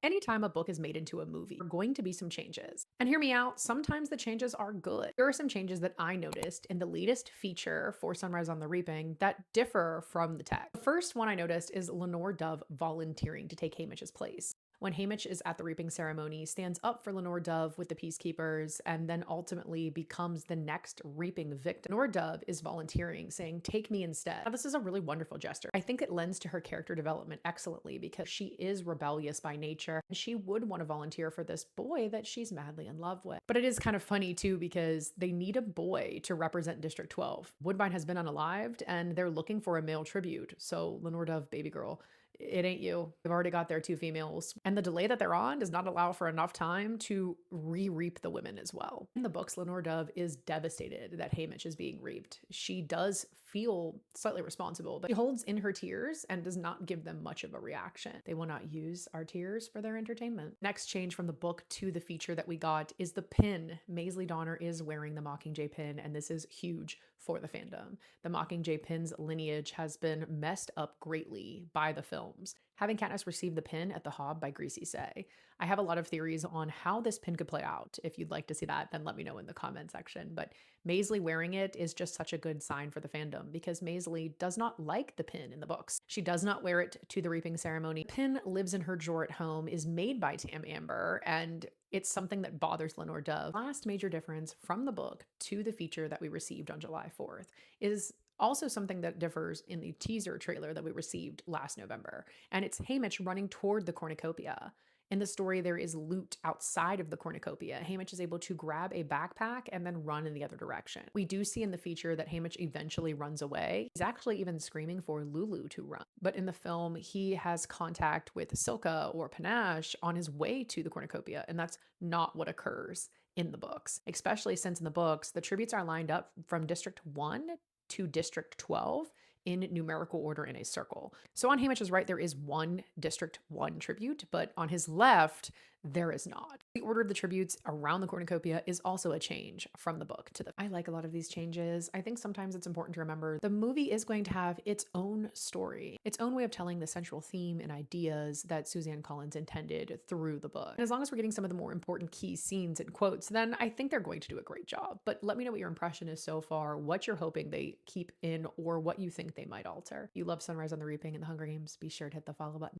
Anytime a book is made into a movie, there are going to be some changes. And hear me out, sometimes the changes are good. Here are some changes that I noticed in the latest feature for Sunrise on the Reaping that differ from the text. The first one I noticed is Lenore Dove volunteering to take Hamish's place. When Hamish is at the reaping ceremony, stands up for Lenore Dove with the Peacekeepers, and then ultimately becomes the next reaping victim. Lenore Dove is volunteering, saying, "Take me instead." Now, this is a really wonderful gesture. I think it lends to her character development excellently because she is rebellious by nature, and she would want to volunteer for this boy that she's madly in love with. But it is kind of funny too because they need a boy to represent District 12. Woodbine has been unalived, and they're looking for a male tribute. So Lenore Dove, baby girl, it ain't you. They've already got their two females. And the delay that they're on does not allow for enough time to re-reap the women as well. In the books, Lenore Dove is devastated that Hamish is being reaped. She does feel slightly responsible, but she holds in her tears and does not give them much of a reaction. They will not use our tears for their entertainment. Next change from the book to the feature that we got is the pin. Maisie Donner is wearing the Mockingjay pin, and this is huge for the fandom. The Mockingjay pin's lineage has been messed up greatly by the films. Having Katniss receive the pin at the Hob by Greasy Say. I have a lot of theories on how this pin could play out. If you'd like to see that, then let me know in the comment section. But Maisie wearing it is just such a good sign for the fandom because Maisie does not like the pin in the books. She does not wear it to the reaping ceremony. The pin lives in her drawer at home, is made by Tam Amber, and it's something that bothers Lenore Dove. Last major difference from the book to the feature that we received on July 4th is also something that differs in the teaser trailer that we received last November, and it's Hamish running toward the cornucopia. In the story, there is loot outside of the cornucopia. Hamish is able to grab a backpack and then run in the other direction. We do see in the feature that Hamish eventually runs away. He's actually even screaming for Lulu to run. But in the film, he has contact with Silka or Panache on his way to the cornucopia, and that's not what occurs in the books, especially since in the books, the tributes are lined up from District 1 to District 12 in numerical order in a circle. So on Hamish's right, there is one District 1 tribute, but on his left, there is not. The order of the tributes around the cornucopia is also a change from the book to the. I like a lot of these changes. I think sometimes it's important to remember the movie is going to have its own story, its own way of telling the central theme and ideas that Suzanne Collins intended through the book. And as long as we're getting some of the more important key scenes and quotes, then I think they're going to do a great job. But let me know what your impression is so far, what you're hoping they keep in, or what you think they might alter. If you love Sunrise on the Reaping and the Hunger Games, be sure to hit the follow button.